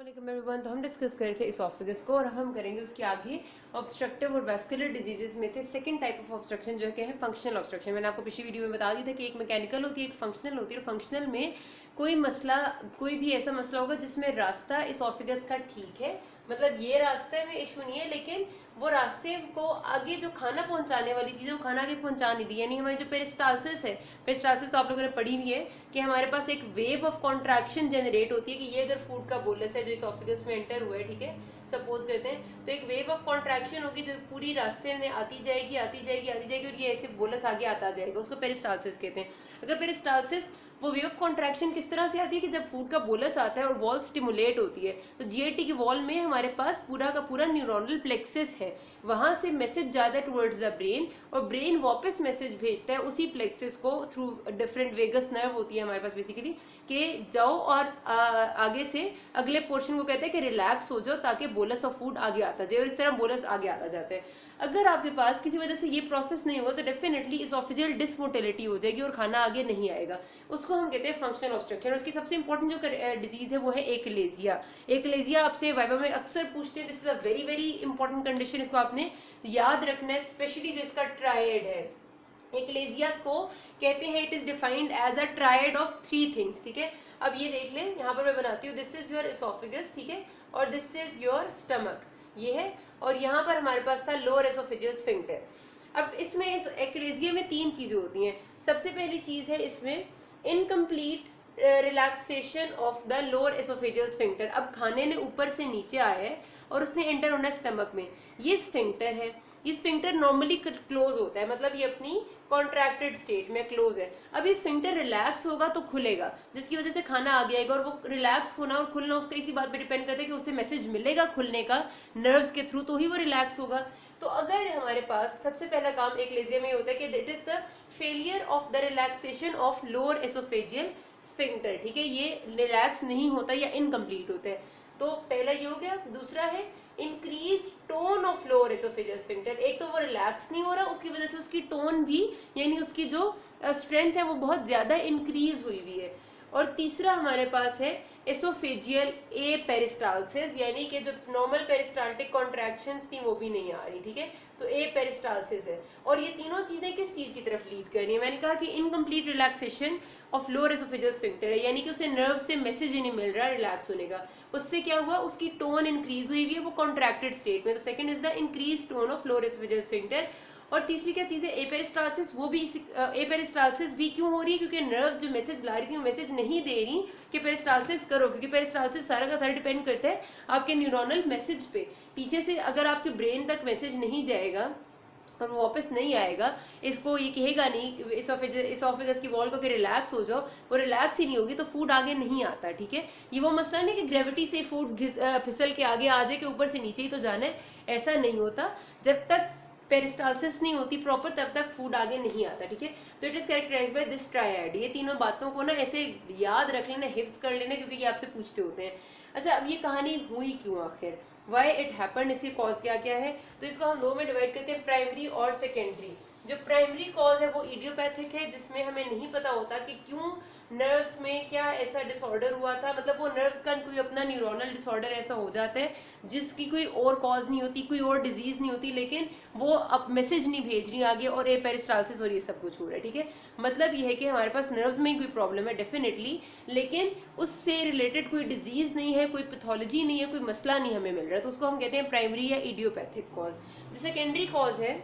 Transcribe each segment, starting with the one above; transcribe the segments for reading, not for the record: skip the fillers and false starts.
अस्सलामुअलैकुम एवरीवन। तो हम डिस्कस कर रहे थे इसोफेगस को और हम करेंगे उसके आगे ऑब्स्ट्रक्टिव और वैस्कुलर डिजीजेस में थे सेकंड टाइप ऑफ ऑब्स्ट्रक्शन जो है क्या है फंक्शनल ऑब्स्ट्रक्शन। मैंने आपको पिछली वीडियो में बता दी था कि एक मैकेनिकल होती है एक फंक्शनल होती है। फंक्शनल में कोई भी ऐसा मसला होगा जिसमें रास्ता इसोफेगस का ठीक है, मतलब ये रास्ते में इशू नहीं है, लेकिन वो रास्ते को आगे जो खाना पहुंचाने वाली चीज़ है वो खाना आगे पहुंचा नहीं रही। यानी हमारी जो पेरिस्टालसिस है, पेरिस्टालसिस तो आप लोगों ने पढ़ी हुई है कि हमारे पास एक वेव ऑफ कॉन्ट्रैक्शन जनरेट होती है कि ये अगर फूड का बोलस है जो इसोफेगस में एंटर हुआ है, ठीक है, सपोज करते हैं, तो एक वेव ऑफ कॉन्ट्रैक्शन होगी जो पूरी रास्ते में आती जाएगी आती जाएगी आती जाएगी और ये ऐसे बोलस आगे आता जाएगा, उसको पेरिस्टालसिस कहते हैं। अगर पेरिस्टालसिस वो वेव ऑफ कॉन्ट्रैक्शन किस तरह से आती है कि जब फूड का बोलस आता है और वॉल स्टिमुलेट होती है, तो जीआईटी की वॉल में हमारे पास पूरा का पूरा न्यूरोनल प्लेक्सिस है, वहां से मैसेज जाता है टुवर्ड्स द ब्रेन और ब्रेन वापस मैसेज भेजता है उसी प्लेक्सिस को थ्रू डिफरेंट वेगस नर्व होती है हमारे पास बेसिकली कि जाओ और आगे से अगले पोर्शन को कहते हैं कि रिलैक्स हो जाओ ताकि बोलस ऑफ फूड आगे आता जाए, और इस तरह बोलस आगे आता जाता है। अगर आपके पास किसी वजह से ये प्रोसेस नहीं हुआ तो डेफिनेटली इसोफेजियल डिसमोटिलिटी हो जाएगी और खाना आगे नहीं आएगा, उसको हम कहते हैं फंक्शनल ऑब्स्ट्रक्शन। उसकी सबसे इंपॉर्टेंट जो डिजीज है वो है एकलेजिया। एकलेजिया आपसे वाइवा में अक्सर पूछते हैं, this is a very very important condition, इसको आपने याद रखना है, स्पेशली जो इसका ट्रायड है। एकलेजिया को कहते हैं it is defined as a triad of 3 things, ठीक है। अब ये देख लें, यहाँ पर मैं बनाती हूँ, दिस इज योर इसोफेगस, ठीक है, और दिस इज योर स्टमक, ये है, और यहाँ पर हमारे पास था लोअर एसोफेजियल स्फिंक्टर। अब इसमें एकलेजिया में 3 चीजें होती हैं। सबसे पहली चीज है इसमें incomplete relaxation of the lower oesophageal sphincter. अब खाने ने ऊपर से नीचे आया है और उसने एंटर होना है स्टमक में, ये स्फिंक्टर है, ये स्फिंक्टर नॉर्मली क्लोज होता है, मतलब ये अपनी कॉन्ट्रैक्टेड स्टेट में क्लोज है। अब ये स्फिंक्टर रिलैक्स होगा तो खुलेगा, जिसकी वजह से खाना आ जाएगा, और वो रिलैक्स होना और खुलना उसका इसी बात पे डिपेंड करता है कि उसे मैसेज मिलेगा खुलने का नर्व्स के थ्रू, तो ही वो रिलैक्स होगा। तो अगर हमारे पास सबसे पहला काम एकलेजिया में होता है कि it is the failure of the relaxation of lower oesophageal sphincter, ठीक है, ये रिलैक्स नहीं होता या इनकम्प्लीट होता है। तो पहला ये हो गया। दूसरा है increase tone of lower oesophageal sphincter. एक तो वो रिलैक्स नहीं हो रहा, उसकी वजह से उसकी टोन भी, यानी उसकी जो स्ट्रेंथ है वो बहुत ज्यादा इंक्रीज हुई हुई है। और तीसरा हमारे पास है एसोफेजियल ए पेरिस्टालसिस, यानी कि जो नॉर्मल पेरिस्टाल्टिक कॉन्ट्रैक्शंस थी वो भी नहीं आ रही, ठीक है, तो ए पेरिस्टालसिस है। और ये तीनों चीजें किस चीज की तरफ लीड कर रही है? मैंने कहा कि incomplete relaxation of lower oesophageal sphincter है, यानी कि उसे नर्व से मैसेज ही नहीं मिल रहा रिलैक्स होने का। उससे क्या हुआ, उसकी टोन इंक्रीज हुई है, वो कॉन्ट्रैक्टेड स्टेट में। तो second is the increase tone of lower oesophageal sphincter. और तीसरी क्या चीज है, एपेरिस्टालसिस। वो भी एपेरिस्टालसिस भी क्यों हो रही है? क्योंकि नर्व्स जो मैसेज ला रही थी वो मैसेज नहीं दे रही कि पेरिस्टालसिस करो, क्योंकि पेरिस्टालसिस सारा का सारा डिपेंड करता है आपके न्यूरोनल मैसेज पे। पीछे से अगर आपके ब्रेन तक मैसेज नहीं जाएगा और वो वापस नहीं आएगा, इसको ये कहेगा नहीं इसोफेगस की वॉल को कि रिलैक्स हो जाओ, वो रिलैक्स ही नहीं होगी तो फूड आगे नहीं आता, ठीक है। ये वो मसला नहीं कि ग्रेविटी से फूड फिसल के आगे आ जाए कि ऊपर से नीचे ही तो जाना है, ऐसा नहीं होता। जब तक पेरिस्टालसिस नहीं होती प्रॉपर तब तक फूड आगे नहीं आता, ठीक है। तो it is characterized by this triad. ये तीनों बातों को ना ऐसे याद रख लेना, हिफ्ज कर लेना, क्योंकि ये आपसे पूछते होते हैं। अच्छा, अब ये कहानी हुई क्यों आखिर, व्हाई इट हैपेंड, इसकी कॉज क्या क्या है? तो इसको हम 2 में डिवाइड करते हैं, प्राइमरी और सेकेंडरी। जो प्राइमरी कॉज है वो इडियोपैथिक है, जिसमें हमें नहीं पता होता कि क्यों नर्व्स में क्या ऐसा डिसऑर्डर हुआ था, मतलब वो नर्व्स का कोई अपना न्यूरोनल डिसऑर्डर ऐसा हो जाता है जिसकी कोई और कॉज नहीं होती, कोई और डिजीज नहीं होती, लेकिन वो अब मैसेज नहीं भेज रही आगे और ए पेरिस्टालसिस और ये सब कुछ हो रहा है, ठीक है। मतलब ये है कि हमारे पास नर्व्स में ही कोई प्रॉब्लम है डेफिनेटली, लेकिन उससे रिलेटेड कोई डिजीज नहीं है, कोई पैथोलॉजी नहीं है, कोई मसला नहीं हमें मिल रहा है, तो उसको हम कहते हैं प्राइमरी या इडियोपैथिक कॉज। जो सेकेंडरी कॉज है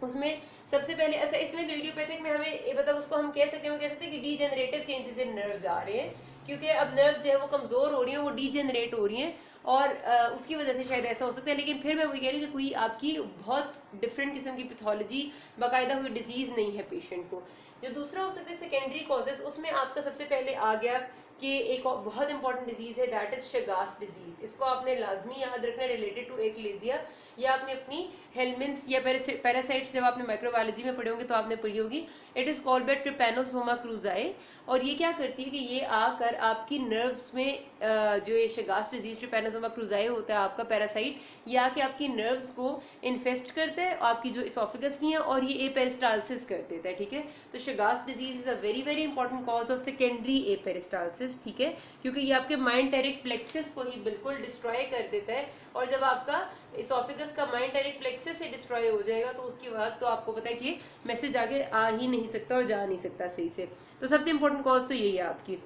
उसमें सबसे पहले ऐसा, इसमें जो इडियोपैथिक में हमें मतलब उसको हम कह सकते हैं कि डीजेनरेटिव चेंजेस इन नर्व्स आ रहे हैं, क्योंकि अब नर्व्स जो है वो कमजोर हो रही हैं, वो डीजेनरेट हो रही हैं, और उसकी वजह से शायद ऐसा हो सकता है। लेकिन फिर मैं वही कह रही हूँ कि कोई आपकी बहुत डिफरेंट किस्म की पैथोलॉजी, बाकायदा हुई डिजीज नहीं है पेशेंट को। जो दूसरा हो सकता है सेकेंडरी कॉजेस, उसमें आपका सबसे पहले आ गया कि एक और बहुत इंपॉर्टेंट डिजीज है, दैट इज शगास डिजीज। इसको आपने लाजमी याद रखना, रिलेटेड टू एकलेजिया, या आपने अपनी हेलमिंथ्स या पैरासाइट्स जब आपने माइक्रोबायोलॉजी में पढ़े होंगे तो आपने पढ़ी होगी। It is called by trypanosoma cruzi, और ये क्या करती है कि ये आकर आपकी नर्व्स में जो ये शगास डिजीज ट्रिपैनोसोमा क्रूजाई होता है आपका पैरासाइट, ये आके आपकी नर्व्स को इन्फेस्ट करता है, आपकी जो इसोफेगस की है, और ये ए पेरिस्टालसिस कर देता है, ठीक है। तो Chagas disease is a very very important cause of secondary aperistalsis. Causes, ठीक है, क्योंकि ये आपके माइंटेरिक प्लेक्सस को ही बिल्कुल डिस्ट्रॉय कर देता है। और जब आपका इसोफेगस का माइंटेरिक प्लेक्सस से डिस्ट्रॉय हो जाएगा तो उसके बाद तो आपको पता है कि मैसेज आगे आ ही नहीं सकता और जा नहीं सकता सही से। तो सबसे इंपॉर्टेंट कॉज तो यही है आपकी।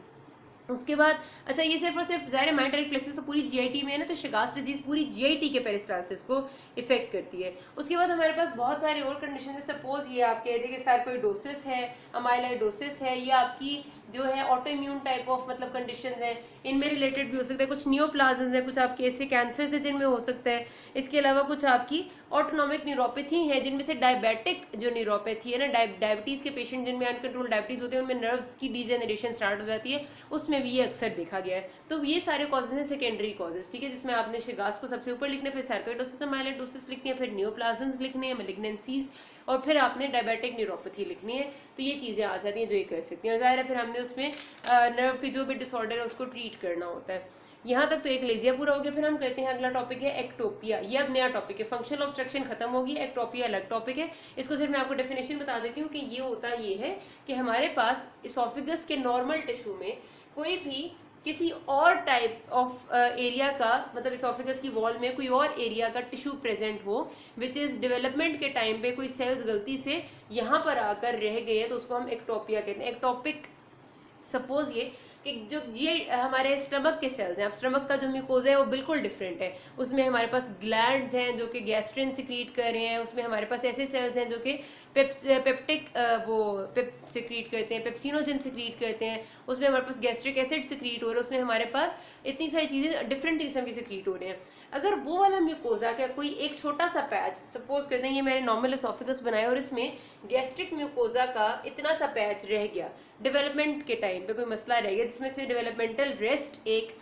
उसके बाद अच्छा, ये सिर्फ और सिर्फ ज़ाहिर माइंटेरिक प्लेक्सस तो पूरी जीआईटी में है ना, तो शिगास डिजीज पूरी जीआईटी के पेरिस्टालसिस को इफेक्ट करती है। उसके बाद हमारे पास बहुत सारे और कंडीशन है। सपोज ये आपके देखिए सार्कोइडोसिस है, अमाइलाइडोसिस है, ये आपकी जो है ऑटो इम्यून टाइप ऑफ मतलब कंडीशन है, इनमें रिलेटेड भी हो सकता है। कुछ नियोप्लाज्म्स है, कुछ आपके ऐसे कैंसर्स है जिनमें हो सकता है। इसके अलावा कुछ आपकी ऑटोनॉमिक न्यूरोपैथी है, जिनमें से डायबिटिक जो न्यूरोपैथी है ना, डायबिटीज के पेशेंट जिनमें अनकंट्रोल डायबिटीज होते हैं, उनमें नर्व्स की डिजेनरेशन स्टार्ट हो जाती है, उसमें भी ये अक्सर देखा गया है। तो ये सारे कॉजेज हैं सेकेंडरी कॉजेज, ठीक है, जिसमें आपने शिगास को सबसे ऊपर लिखना है, फिर सार्कोइडोसिस अमाइलाइडोसिस लिखनी है, फिर नियोप्लाज्म्स लिखने हैं, मैलिग्नेंसीज, और फिर आपने डायबिटिक न्यूरोपैथी लिखनी है। तो ये चीज़ें आ जाती हैं जो ये कर सकती हैं। और जाहिर है फिर हमने उसमें नर्व की जो भी डिसऑर्डर है उसको ट्रीट करना होता है। यहाँ तक तो एक लेजिया पूरा हो गया। फिर हम करते हैं अगला टॉपिक है एक्टोपिया। ये अब नया टॉपिक है, फंक्शनल ऑब्स्ट्रक्शन खत्म होगी, एक्टोपिया अलग टॉपिक है। इसको सिर्फ मैं आपको डेफिनेशन बता देती हूँ कि ये होता ये है कि हमारे पास इसोफेगस के नॉर्मल टिश्यू में कोई भी किसी और टाइप ऑफ एरिया का मतलब इसोफेगस की वॉल में कोई और एरिया का टिश्यू प्रेजेंट हो, विच इज डेवलपमेंट के टाइम पे कोई सेल्स गलती से यहाँ पर आकर रह गए हैं, तो उसको हम एक्टोपिया कहते हैं। एक्टोपिक सपोज ये कि जो हमारे स्टमक के सेल्स हैं, अब स्टमक का जो म्यूकोजा है वो बिल्कुल डिफरेंट है, उसमें हमारे पास ग्लैंड्स हैं जो कि गैस्ट्रिन सिक्रीट कर रहे हैं, उसमें हमारे पास ऐसे सेल्स हैं जो कि पेप्टिक वो सिक्रीट करते हैं, पेप्सिनोजन सिक्रीट करते हैं, उसमें हमारे पास गैस्ट्रिक एसिड सिक्रीट हो रहा है, उसमें हमारे पास इतनी सारी चीज़ें डिफरेंट किस्म की सिक्रीट हो रहे हैं। अगर वो वाला म्यूकोजा का कोई एक छोटा सा पैच, सपोज करते हैं ये मैंने नॉर्मल एसोफेगस बनाया और इसमें गैस्ट्रिक म्यूकोजा का इतना सा पैच रह गया, डेवलपमेंट के टाइम पे कोई मसला रह गया जिसमें से डेवलपमेंटल रेस्ट एक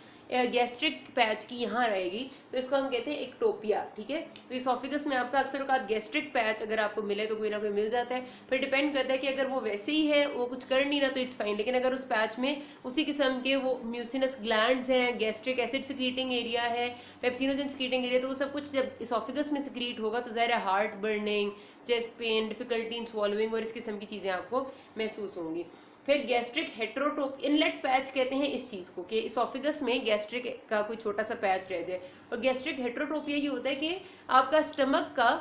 गैस्ट्रिक पैच की यहाँ रहेगी, तो इसको हम कहते हैं एक्टोपिया, ठीक है। तो इसोफेगस में आपका अक्सर औकात गैस्ट्रिक पैच अगर आपको मिले तो कोई ना कोई मिल जाता है, फिर डिपेंड करता है कि अगर वो वैसे ही है, वो कुछ कर नहीं रहा तो इट्स फाइन, लेकिन अगर उस पैच में उसी किस्म के वो म्यूसिनस ग्लैंड्स हैं, गैस्ट्रिक एसिड सिक्रीटिंग एरिया है, पेप्सिनोजन सिक्रीटिंग एरिया, तो वो सब कुछ जब इसोफेगस में सिक्रीट होगा तो ज़ाहिर है heart burning, chest pain, difficulty in swallowing और इस किस्म की चीज़ें आपको महसूस होंगी। फिर गैस्ट्रिक हेट्रोटोप इनलेट पैच कहते हैं इस चीज़ को, कि इसोफेगस में गैस्ट्रिक का कोई छोटा सा पैच रह जाए। और गैस्ट्रिक हेट्रोटोपिया ये होता है कि आपका स्टमक का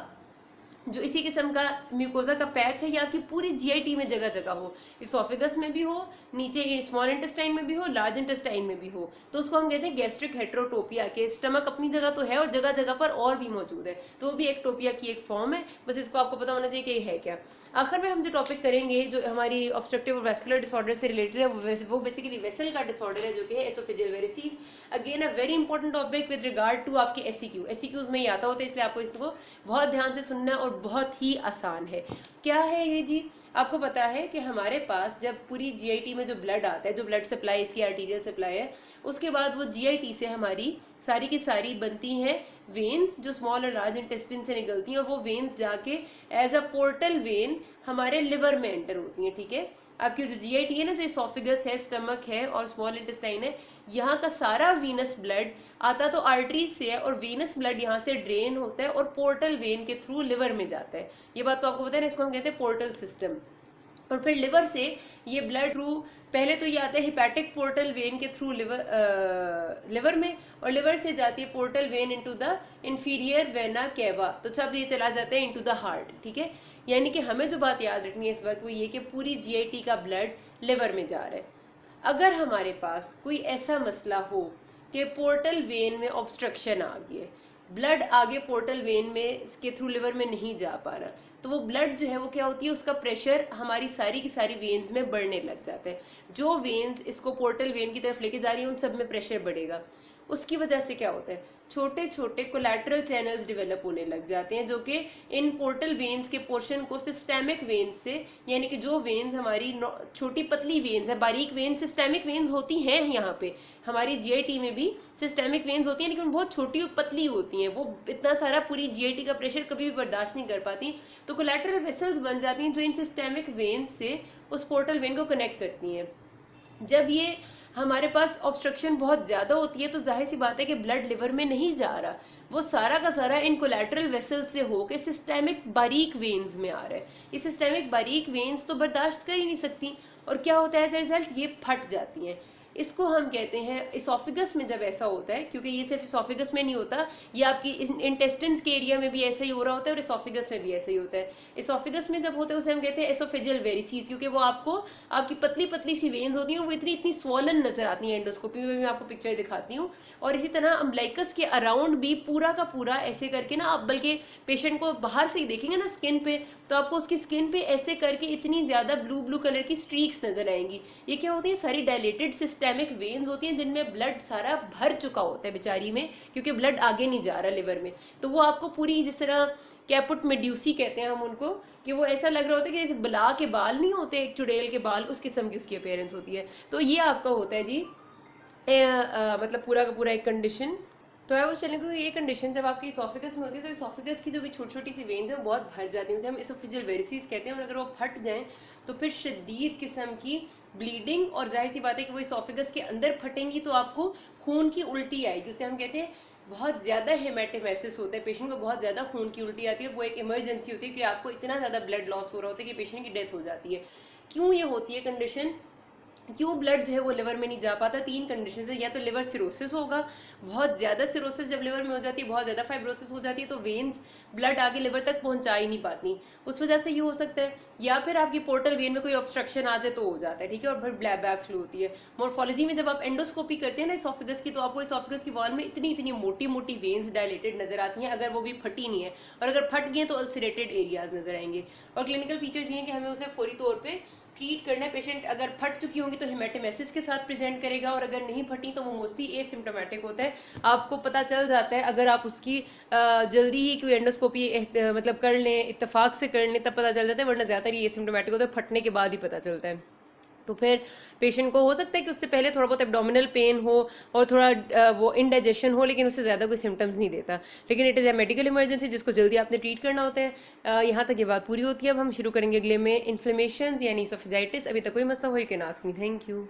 जो इसी किस्म का म्यूकोजा का पैच है ये आपकी पूरी जीआईटी में जगह जगह हो, इसोफेगस में भी हो, नीचे स्मॉल इंटेस्टाइन में भी हो, लार्ज इंटेस्टाइन में भी हो, तो उसको हम कहते हैं गैस्ट्रिक हेट्रोटोपिया, के स्टमक अपनी जगह तो है और जगह जगह पर और भी मौजूद है, तो वो भी एक्टोपिया की एक फॉर्म है। बस इसको आपको पता होना चाहिए कि ये है क्या। आखिर में हम जो टॉपिक करेंगे जो हमारी ऑब्स्ट्रक्टिव और वेस्कुलर डिसऑर्डर से रिलेटेड है वो बेसिकली वेसल का डिसऑर्डर है जो कि है oesophageal varices. Again a very important topic with regard to आपके एससीक्यूज में ही आता होता है, इसलिए आपको इसको बहुत ध्यान से सुनना और बहुत ही आसान है। क्या है ये जी? आपको पता है कि हमारे पास जब पूरी जीआईटी में जो ब्लड आता है, जो ब्लड सप्लाई इसकी आर्टीरियल सप्लाई है, उसके बाद वो जीआईटी से हमारी सारी की सारी बनती हैं वेन्स जो स्मॉल और लार्ज इंटेस्टिन से निकलती हैं, और वो वेन्स जाके एज अ पोर्टल वेन हमारे लिवर में एंटर होती हैं, ठीक है। आपकी जो जीआईटी है ना, जो इसोफेगस है, स्टमक है और स्मॉल इंटेस्टाइन है, यहाँ का सारा वीनस ब्लड आता तो आर्टरीज से है, और वीनस ब्लड यहाँ से ड्रेन होता है और पोर्टल वेन के थ्रू लिवर में जाता है। ये बात तो आपको पता है ना, इसको हम कहते हैं पोर्टल सिस्टम। और फिर लिवर से ये ब्लड थ्रू पहले तो ये आता है हिपैटिक पोर्टल वेन के थ्रू लिवर में, और लिवर से जाती है portal vein into the inferior vena cava, तो सब ये चला जाता है इनटू द हार्ट, ठीक है। यानी कि हमें जो बात याद रखनी है इस वक्त वो ये कि पूरी जीआईटी का ब्लड लिवर में जा रहा है। अगर हमारे पास कोई ऐसा मसला हो कि पोर्टल वेन में ऑब्स्ट्रक्शन आ गई है, ब्लड आगे पोर्टल वेन में इसके थ्रू लिवर में नहीं जा पा रहा, तो वो ब्लड जो है वो क्या होती है, उसका प्रेशर हमारी सारी की सारी वेन्स में बढ़ने लग जाता है। जो वेन्स इसको पोर्टल वेन की तरफ लेके जा रही है उन सब में प्रेशर बढ़ेगा। उसकी वजह से क्या होता है, छोटे छोटे कोलैटरल चैनल्स डेवलप होने लग जाते हैं जो कि इन पोर्टल वेन्स के पोर्शन को सिस्टेमिक वेन्स से, यानी कि जो वेन्स हमारी छोटी पतली वेन्स है, बारीक वेन्स सिस्टेमिक वेन्स होती हैं, यहाँ पे हमारी जीआईटी में भी सिस्टेमिक वेन्स होती हैं लेकिन बहुत छोटी और पतली होती हैं, वो इतना सारा पूरी जीआईटी का प्रेशर कभी भी बर्दाश्त नहीं कर पाती, तो कोलैटरल वेसल्स बन जाती हैं जो इन सिस्टेमिक वेन्स से उस पोर्टल वेन को कनेक्ट करती हैं। जब ये हमारे पास ऑब्स्ट्रक्शन बहुत ज़्यादा होती है तो जाहिर सी बात है कि ब्लड लिवर में नहीं जा रहा, वो सारा का सारा इन कोलैटरल वेसल से होकर सिस्टेमिक बारीक वेन्स में आ रहा है। ये सिस्टेमिक बारीक वेन्स तो बर्दाश्त कर ही नहीं सकती, और क्या होता है एज ए रिजल्ट, ये फट जाती हैं। इसको हम कहते हैं इसोफिगस में जब ऐसा होता है, क्योंकि ये सिर्फ इसोफिगस में नहीं होता, ये आपकी इंटेस्टिन्स के एरिया में भी ऐसा ही हो रहा होता है और इसोफिगस में भी ऐसा ही होता है। इसोफिगस में जब होता है उसे हम कहते हैं एसोफेजियल वेरिसीज, क्योंकि वो आपको आपकी पतली पतली सी वेन्स होती हैं, वो इतनी इतनी स्वॉलन नजर आती हैं एंडोस्कोपी में, मैं आपको पिक्चर दिखाती हूँ। और इसी तरह अम्बलाइकस के अराउंड भी पूरा का पूरा ऐसे करके ना, आप बल्कि पेशेंट को बाहर से ही देखेंगे ना स्किन पे, तो आपको उसकी स्किन पे ऐसे करके इतनी ज़्यादा ब्लू ब्लू कलर की स्ट्रीक्स नजर आएंगी। ये क्या होती है? सारी डायलेटेड सिस्टेमिक वेन्स होती हैं जिनमें ब्लड सारा भर चुका होता है बेचारी में, क्योंकि ब्लड आगे नहीं जा रहा लिवर में। तो वो आपको पूरी, जिस तरह कैपुट मेड्यूसी कहते हैं हम उनको, कि वो ऐसा लग रहा होता है कि जैसे बला के बाल नहीं होते, एक चुड़ैल के बाल, उस किस्म की उसकी अपीयरेंस होती है। तो ये आपका होता है जी मतलब पूरा का पूरा एक कंडीशन। तो है वो चलें कि ये कंडीशन जब आपकी इसोफिगस में होती है, तो इसोफिगस की जो भी छोटी छोटी सी वेन्स हैं वो बहुत भर जाती हैं, उसे हम इसोफिजियल वेरिसीज कहते हैं। और अगर वो फट जाएं तो फिर शदीद किस्म की ब्लीडिंग, और जाहिर सी बात है कि वो इसोफिगस के अंदर फटेंगी तो आपको खून की उल्टी आएगी, उसे हम कहते हैं बहुत ज़्यादा हेमेटोमेसिस होता है, पेशेंट को बहुत ज़्यादा खून की उल्टी आती है। वो एक इमरजेंसी होती है कि आपको इतना ज़्यादा ब्लड लॉस हो रहा होता है कि पेशेंट की डेथ हो जाती है। क्यों ये होती है कंडीशन? क्यों ब्लड जो है वो लिवर में नहीं जा पाता? 3 कंडीशन है। या तो लिवर सिरोसिस होगा, बहुत ज़्यादा सिरोसिस जब लिवर में हो जाती है, बहुत ज़्यादा फाइब्रोसिस हो जाती है, तो वेन्स ब्लड आगे लिवर तक पहुंचा ही नहीं पाती, उस वजह से ये हो सकता है। या फिर आपकी पोर्टल वेन में कोई ऑब्स्ट्रक्शन आ जाए तो हो जाता है, ठीक है, और फिर बैक फ्लू होती है। मॉर्फोलॉजी में जब आप एंडोस्कोपी करते हैं ना इसोफिगस की, तो आपको इसोफिगस की वॉल में इतनी इतनी मोटी मोटी वेन्स डायलेटेड नजर आती हैं, अगर वो भी फटी नहीं है, और अगर फट गई तो अल्सरेटेड एरियाज नजर आएंगे। और क्लिनिकल फीचर्स ये हैं कि हमें उसे फौरी तौर पर ट्रीट करना है। पेशेंट अगर फट चुकी होंगी तो हेमेटोमेसिस के साथ प्रेजेंट करेगा, और अगर नहीं फटी तो वो मोस्टली एसिम्प्टोमेटिक होता है। आपको पता चल जाता है अगर आप उसकी जल्दी ही कोई एंडोस्कोपी मतलब कर लें, इत्तेफाक से कर लें, तब पता चल जाता है, वरना ज़्यादातर ये एसिम्प्टोमेटिक होता है, फटने के बाद ही पता चलता है। तो फिर पेशेंट को हो सकता है कि उससे पहले थोड़ा बहुत एब्डोमिनल पेन हो और थोड़ा वो इनडाइजेशन हो, लेकिन उससे ज़्यादा कोई सिम्टम्स नहीं देता। लेकिन it is a medical emergency जिसको जल्दी आपने ट्रीट करना होता है। यहाँ तक ये बात पूरी होती है। अब हम शुरू करेंगे अगले में इन्फ्लेमेशन यानी इसोफेजाइटिस। अभी तक कोई मसला हो, you can ask me. Thank you.